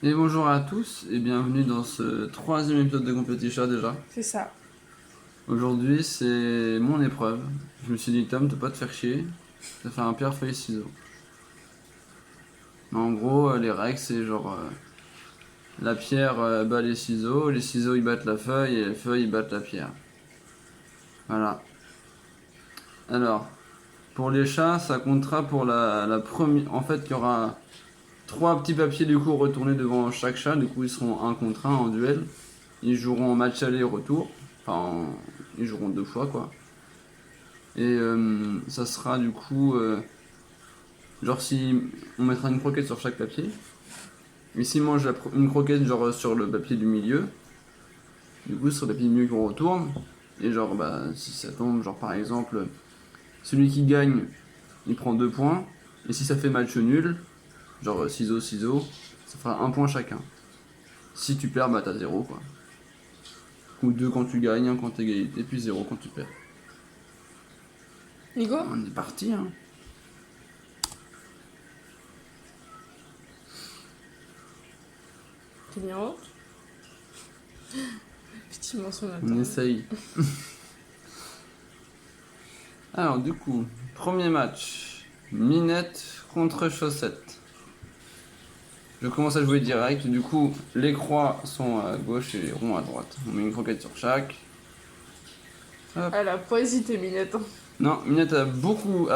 Et bonjour à tous et bienvenue dans ce troisième épisode de Compétition déjà. C'est ça. Aujourd'hui c'est mon épreuve. Je me suis dit Tom, de pas te faire chier, ça fait un pierre feuille ciseaux. En gros les règles c'est genre la pierre bat les ciseaux ils battent la feuille et les feuilles ils battent la pierre. Voilà. Alors pour les chats ça comptera pour la première. En fait il y aura trois petits papiers du coup retournés devant chaque chat, du coup ils seront un contre un en duel. Ils joueront en match aller-retour, ils joueront deux fois quoi. Et ça sera du coup, genre si on mettra une croquette sur chaque papier, et s'ils mangent une croquette genre sur le papier du milieu, du coup sur le papier du milieu qu'on retourne, et genre bah si ça tombe, genre par exemple, celui qui gagne, il prend 2 points, et si ça fait match nul, genre ciseaux, ça fera 1 point chacun. Si tu perds, bah t'as 0 quoi. Ou 2 quand tu gagnes, 1 quand t'es égalité, puis 0 quand tu perds. Nico? On est parti hein. T'es bien honte? Petit mensonge là. On essaye. Alors du coup, premier match, Minette contre Chaussette. Je commence à jouer direct, du coup les croix sont à gauche et les ronds à droite. On met une croquette sur chaque. Hop. Elle a pas hésité, Minette. Non, Minette a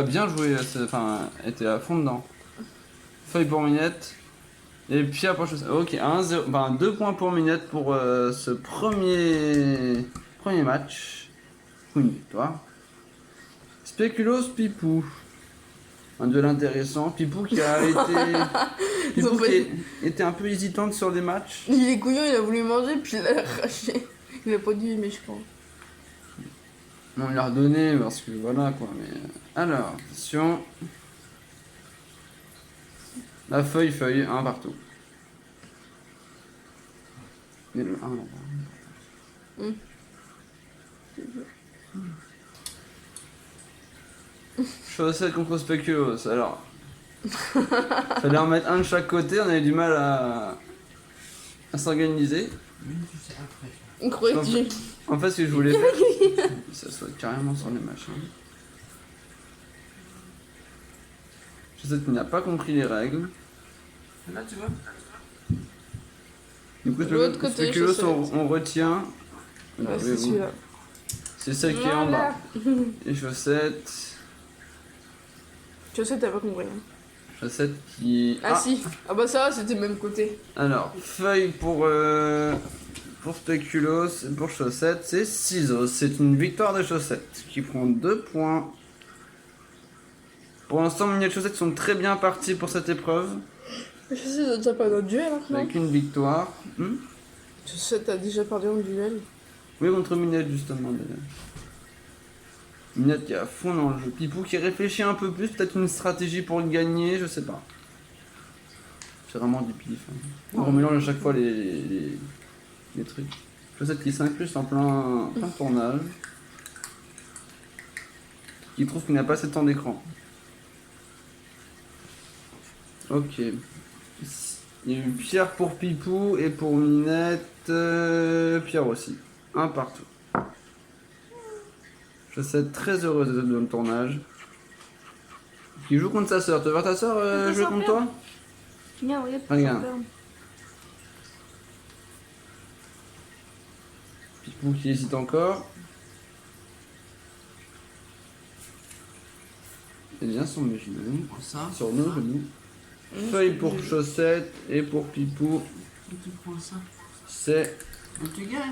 bien joué, était à fond dedans. Feuille pour Minette. Et Pierre pour Chaussette. Ok, 1-0, 2 points pour Minette pour ce premier match. Une victoire. Spéculoos Pipou. Un duel intéressant. Pipou qui a été. Pipou qui était un peu hésitante sur des matchs. Il est couillon, il a voulu manger, puis il a arraché. Il a pas dû aimer, je pense. On l'a redonné parce que voilà quoi. Mais alors, attention. La feuille, un partout. Et le 1 là-bas. Chaussette contre Spéculoos. Alors, fallait en mettre un de chaque côté. On avait du mal à s'organiser. On croyait que tu... En fait, ce que je voulais faire, ça soit carrément sur les machins. Je sais qu'il n'a pas compris les règles. Là, tu vois. Du coup, De l'autre côté, Spéculoos, on retient. Ouais, c'est celui-là. C'est celle qui est en bas. Et Chaussette. Chaussette, t'as pas compris. Hein. Chaussette qui. Ah si. Ah bah ça, c'était le même côté. Alors, feuille pour Spéculoos et pour Chaussette, c'est ciseaux. C'est une victoire de Chaussette qui prend 2 points. Pour l'instant, Minette et Chaussette sont très bien partis pour cette épreuve. Chaussette, t'as pas dans le duel, hein, non? Avec une victoire. Chaussette, t'as déjà perdu en duel. Oui, contre Minette, justement. D'ailleurs. Minette qui est à fond dans le jeu. Pipou qui réfléchit un peu plus, peut-être une stratégie pour gagner, je sais pas. C'est vraiment du pif. Hein. On mélange à chaque fois les trucs. Chaussette qui s'incruste en plein tournage. Qui trouve qu'il n'a pas assez de temps d'écran. Ok. Il y a eu Pierre pour Pipou et pour Minette, Pierre aussi. Un partout. Chaussette très heureuse de le tournage. Qui joue contre sa soeur. Tu veux voir ta soeur jouer contre toi? Regarde. Pipou qui hésite encore. Et bien sur mes genoux. Ça. Sur nos genoux. Feuille pour Chaussette et pour Pipou. Et tu prends ça. C'est. Et tu gagnes.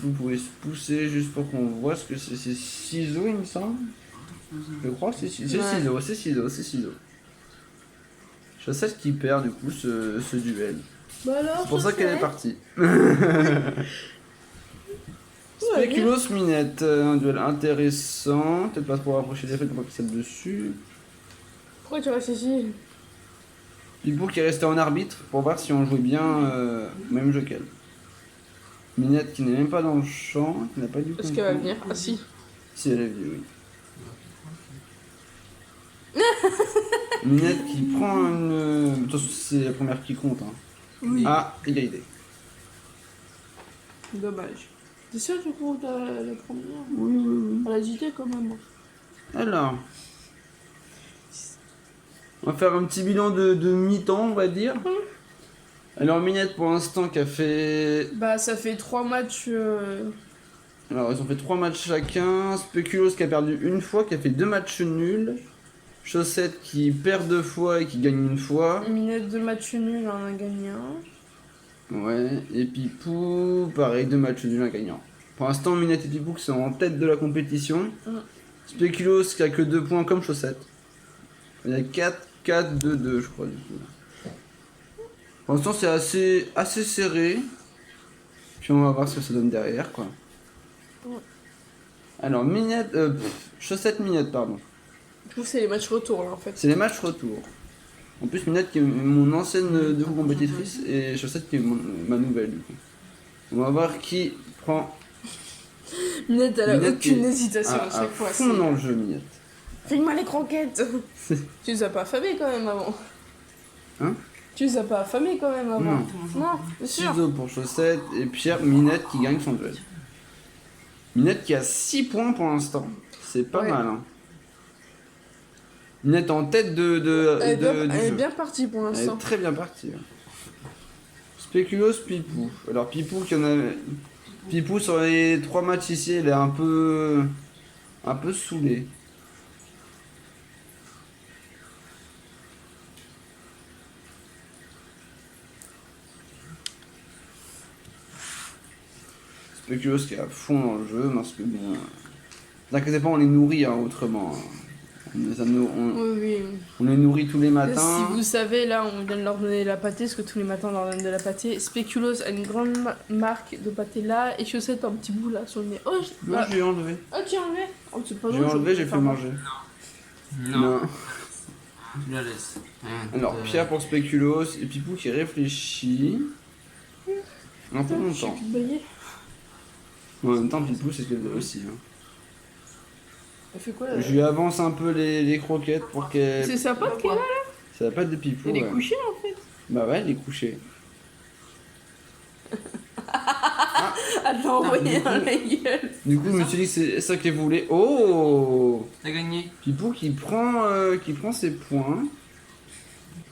Vous pouvez se pousser juste pour qu'on voit ce que c'est. C'est ciseaux, il me semble. Je crois que c'est ciseaux. C'est ciseaux. Chaussette qui perd du coup ce duel. Bah alors, C'est pour ça qu'elle est partie. Spéculoos Minette, un duel intéressant. Peut-être pas trop rapprocher des feuilles pour pas qu'ils s'aiment dessus. Pourquoi tu restes ici? Pipou qui est resté en arbitre pour voir si on jouait bien même jeu qu'elle. Minette qui n'est même pas dans le champ, qui n'a pas du tout. Est-ce qu'elle va venir? Ah si. Si elle est venue, oui. Minette qui prend une. De toute façon, c'est la première qui compte. Hein. Oui. Ah, égalité. Dommage. C'est sûr, du coup, la première. Oui, oui, oui. Elle a hésité quand même. Alors, on va faire un petit bilan de mi-temps, on va dire. Alors, Minette, pour l'instant, qui a fait... Bah, ça fait 3 matchs. Alors, ils ont fait 3 matchs chacun. Speculoos qui a perdu une fois, qui a fait 2 matchs nuls. Chaussette qui perd 2 fois et qui gagne une fois. Minette de matchs nuls, on en a gagné un. Ouais, et Pipou, pareil, 2 matchs nuls, un gagnant. Pour l'instant, Minette et Pipou qui sont en tête de la compétition. Speculoos qui a que 2 points comme Chaussette. Il y a 4, 4, 2, 2, je crois, du coup. Pour l'instant, c'est assez serré. Puis on va voir ce que ça donne derrière, quoi. Ouais. Alors, Minette, Chaussette Minette, pardon. Je trouve que c'est les matchs retour là en fait. C'est les matchs retour. En plus, Minette qui est mon ancienne de compétitrice et Chaussette qui est ma nouvelle, du coup. On va voir qui prend Minette, elle a Minette aucune est hésitation à à chaque fois. fond dans le jeu, Minette. Fais-moi les croquettes. Tu les as pas affamés quand même avant. Hein? Tu les as pas affamés quand même avant. Non. Non, c'est sûr. Ciseaux pour Chaussette et Pierre, Minette qui gagne son duel. Minette qui a 6 points pour l'instant. C'est pas Ouais. mal, hein. Minette en tête Elle est bien, du elle est jeu. bien partie pour Elle l'instant. est très bien partie. Spéculoos, Pipou. Alors Pipou qui en a... Pipou sur les 3 matchs ici, il est un peu saoulé. Spéculoos qui est à fond dans le jeu, parce que bon... T'inquiète pas, on les nourrit hein, autrement. Oui, oui. On les nourrit tous les matins. Si vous savez, là, on vient de leur donner la pâtée, parce que tous les matins, on leur donne de la pâtée. Spéculoos a une grande marque de pâté là, et Chaussette un petit bout là sur le nez. Oh, Moi, je l'ai enlevé. oh tu as enlevé. Oh, c'est pas J'ai drôle, enlevé, je j'ai peux fait faire manger. Non. Tu la laisses. Alors, Pierre pour Spéculoos et Pipou qui réfléchit. Un peu J'ai longtemps. plus de bailler. En même temps, Pipou, c'est ce qu'elle veut aussi. Hein. Elle fait quoi là? Je lui avance un peu les croquettes pour qu'elle. C'est sa pote qui est là? C'est la patte de Pipou. Elle est Ouais. couchée en fait. Bah ouais, elle est couchée. Elle l'a envoyé dans la gueule. Du coup, je me suis dit que c'est ça qu'elle voulait. Oh, T'as gagné. Pipou qui prend ses points.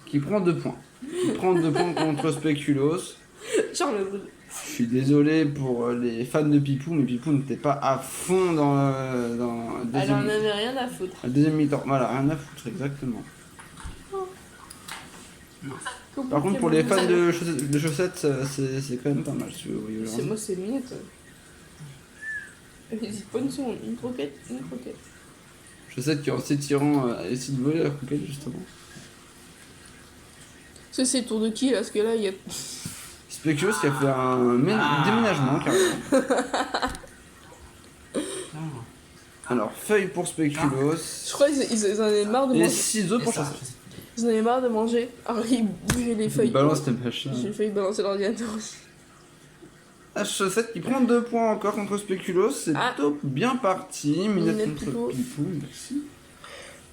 Qui prend 2 points. Qui prend 2 points contre Spéculoos. Charles, Je suis désolé pour les fans de Pipou, mais Pipou n'était pas à fond dans elle en deuxième, avait rien à foutre. la deuxième mi-temps. Voilà, rien à foutre, exactement. Par contre, pour les fans de chaussettes, c'est quand même pas mal. Si vous voyez C'est genre. moi, c'est minute. Hésite pas une seconde, une croquette, une croquette. Chaussettes qui en s'étirant essaie de voler la croquette, justement. Ça, c'est le tour de qui là? Parce que là, il y a. Spéculoos qui a fait un déménagement, carrément. Alors, feuille pour Spéculoos. Je crois qu'ils en avaient marre de Et manger. ciseaux pour ça. chaussettes. Ils en avaient marre de manger. Alors, ils bougeaient les feuilles. Balance tes machins. J'ai failli balancer l'ordinateur aussi. La chaussette qui prend 2 points encore contre Spéculoos, c'est Ah. plutôt bien parti. Minette Minette contre Pipou. Pipou, merci.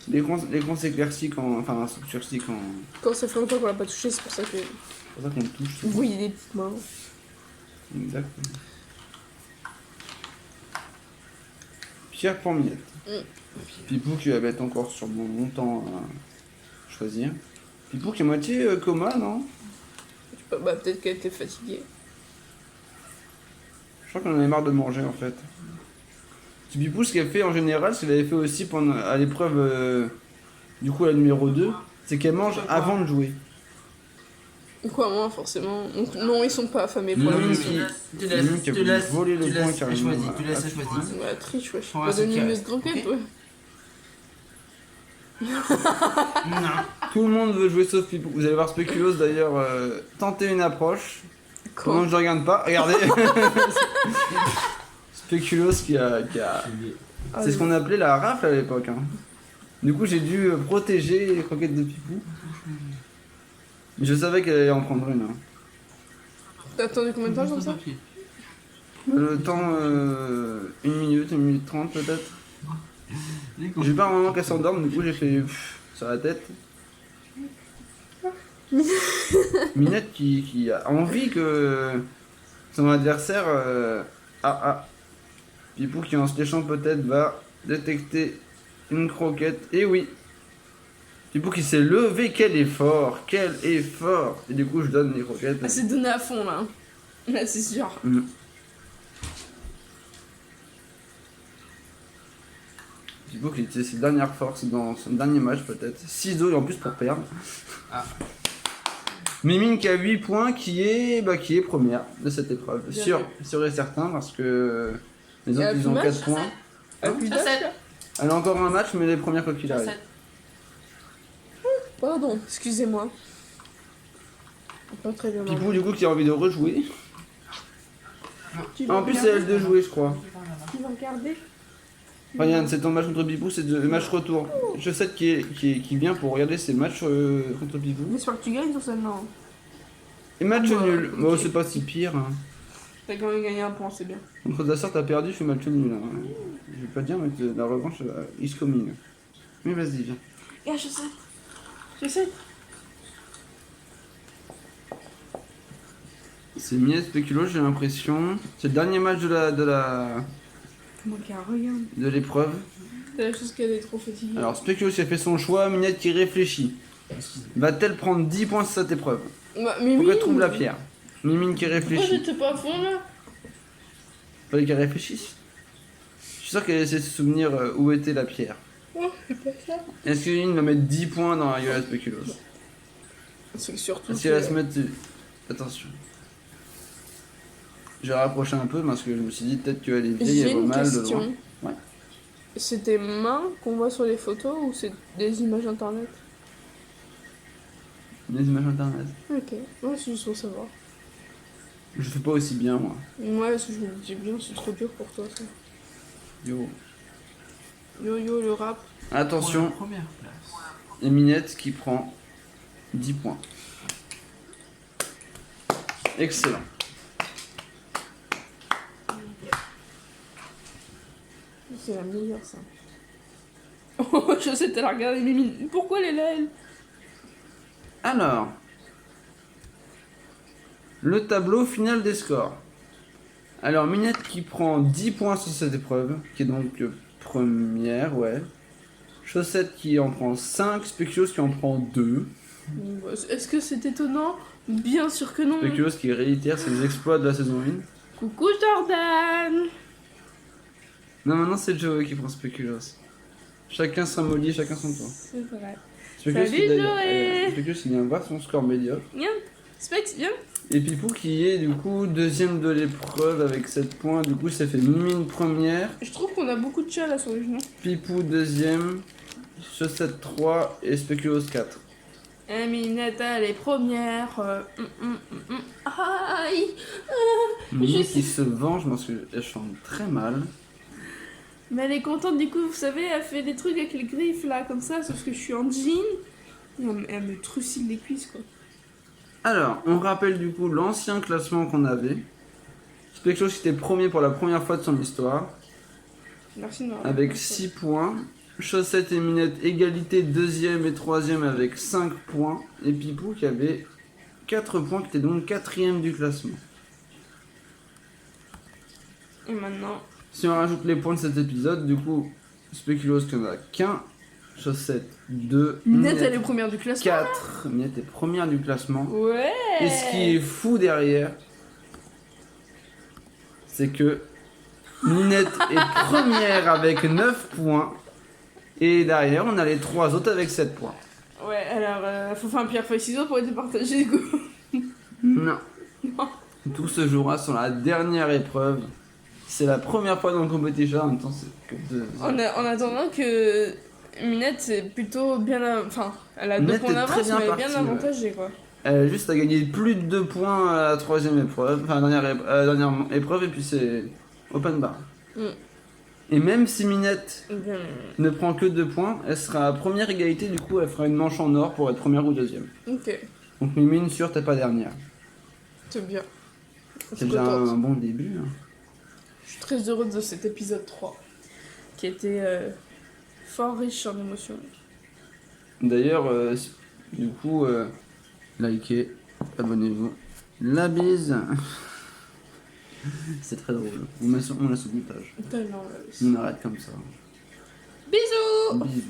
L'écran s'éclaircit quand. Enfin, s'obscurcit quand. Quand ça fait longtemps qu'on l'a pas touché, c'est pour ça que. C'est pour ça qu'on le touche. Vous voyez des petites mains. Exactement. Pierre pour Minette. Pipou qui va mettre encore sur longtemps à choisir. Pipou qui est moitié coma, non? Je sais pas, bah, peut-être qu'elle était fatiguée. Je crois qu'on en avait marre de manger en fait. C'est Pipou ce qu'elle fait en général, ce qu'elle avait fait aussi pendant, à l'épreuve du coup la numéro 2, c'est qu'elle mange avant de jouer. Quoi, moi, forcément. Donc, non, ils sont pas affamés pour Non, la mais mission. qui a voulu voler le point carrément. Tu laisses à choisir. Ouais, triche, ouais. Je Pour pas un seul donné qui une reste, de croquette, ok. ouais. Non. Tout le monde veut jouer sauf Pipou. Vous allez voir Spéculoos d'ailleurs tenter une approche. Comment Quoi? je regarde pas, regardez. Spéculoos qui a... Ah, C'est ce qu'on appelait la rafle à l'époque. Hein. Du coup j'ai dû protéger les croquettes de Pipou. Mais je savais qu'elle allait en prendre une. Hein. T'as attendu combien de temps comme ça? Le temps, 1 minute 30 peut-être. J'ai pas un moment qu'elle s'endorme, du coup j'ai fait sur la tête. Minette qui a envie que son adversaire... Pipou qui en se léchant peut-être va détecter une croquette. Et oui. Pipou qui s'est levé, quel effort. Et du coup je donne les croquettes. Ah, c'est donné à fond là. Là, c'est sûr. Pipou qui était ses dernières forces dans son dernier match peut-être. 6-2 et en plus pour perdre. Ah. Mimine qui a 8 points qui est première de cette épreuve. Bien Sûr et certain parce que les Et autres à ils ont plus 4 match, points. Ah, plus d'âge, là. Elle a encore un match mais les premières quoi qu'il arrive. Pardon, excusez-moi. Pas très bien. Pipou du coup qui a envie de rejouer. Tu En plus c'est elle de jouer je crois. Tu vas regarder. Ryan, c'est ton match contre Pipou, c'est le match retour. Je sais qui vient pour regarder ces matchs contre Pipou. J'espère que tu gagnes sur celle-là. Et match Ah, nul. ok. Bon, c'est pas si pire. Hein. T'as quand même gagné un point, c'est bien. Contre Dassar, t'as perdu, je fais match nul. Hein. Je vais pas dire, mais la revanche is coming. Mais vas-y, viens. Et je sais. C'est Miette Spéculo, j'ai l'impression. C'est le dernier match Comment qu'il y a rien. de l'épreuve. C'est la chose qu'elle est trop fatiguée. Alors, Spéculo, qui a fait son choix, Minette qui réfléchit. Va-t-elle prendre 10 points sur cette épreuve? Bah, Faut Mimi, qu'elle trouve la pierre. Mimine qui pourquoi réfléchit. j'étais pas à fond là? Fallait qu'elle réfléchisse. Je suis sûr qu'elle essaie de se souvenir où était la pierre. Oh, c'est pas ça. Est-ce que Lynn va mettre 10 points dans la Yola Speculos? C'est surtout. Est-ce qu'elle va se mettre... Attention. Je vais rapprocher un peu parce que je me suis dit peut-être qu'elle est vieille, J'ai elle voit une mal de loin. question. Ouais. C'est tes mains qu'on voit sur les photos ou c'est des images internet? Les images internet. Ok, moi c'est juste pour savoir. Je fais pas aussi bien moi. Ouais, parce que je me dis bien, c'est trop dur pour toi ça. Yo. Yo, le rap. Attention, Première place. Eminette qui prend 10 points. Excellent. C'est la meilleure ça. Oh, je sais, t'as la regardé, Mimi. Pourquoi elle est là, elle? Alors, le tableau final des scores. Alors, Minette qui prend 10 points sur cette épreuve, qui est donc première, ouais. Chaussette qui en prend 5, Spéculos qui en prend 2. Est-ce que c'est étonnant? Bien sûr que non. Spéculos qui réitère ses exploits de la saison 1. Coucou Jordan. Non, maintenant c'est Joey qui prend Spéculos. Chacun son molly, chacun son tour. C'est vrai. Spéculos Salut, qui Joey. Spéculos il vient voir son score médiocre. Viens, Specs, viens. Et Pipou qui est du coup deuxième de l'épreuve avec 7 points. Du coup, ça fait Mimine première. Je trouve qu'on a beaucoup de chats là sur les genoux. Pipou deuxième. Chaussette 3 et Spéculos 4. Minette, elle est première. Aïe. Mimi Je qui se venge parce qu'elle chante très mal. Mais elle est contente du coup, vous savez, elle fait des trucs avec les griffes là, comme ça, sauf que je suis en jean. Et elle me trucide les cuisses quoi. Alors, on rappelle du coup l'ancien classement qu'on avait. Spéculos était premier pour la première fois de son histoire. Merci de me Avec rappeler. 6 points. Chaussette et Minette, égalité, deuxième et troisième avec 5 points. Et Pipou qui avait 4 points, qui était donc quatrième du classement. Et maintenant, Si on rajoute les points de cet épisode, du coup, Spéculos qui en a qu'un. Chaussette 2. Minette, elle est première du classement. 4. Minette est première du classement. Ouais. Et ce qui est fou derrière, c'est que Minette est première avec 9 points. Et derrière, on a les 3 autres avec 7 points. Ouais, alors, faut faire un pierre feuille ciseaux pour être partagé du coup. Non. Non. Tout se jouera sur la dernière épreuve. C'est la première fois dans le competition, en même temps c'est que 2. En attendant que Minette, c'est plutôt bien. Enfin, elle a 2 Minette points est très d'avance, bien mais elle est bien partie, ouais. avantagée quoi. Elle a juste à gagner plus de 2 points à la troisième épreuve, enfin dernière épreuve, et puis c'est open bar. Mm. Et même si Minette Bien. ne prend que 2 points, elle sera à première égalité, du coup elle fera une manche en or pour être première ou deuxième. Ok, Donc Mimine sûre t'es pas dernière. c'est bien. C'est déjà contente. un bon début. Hein. Je suis très heureuse de cet épisode 3, qui était fort riche en émotions. D'ailleurs, du coup, likez, abonnez-vous. La bise. C'est très drôle. On met sous montage. Putain, non, là, On arrête comme ça. Bisous. Bisous.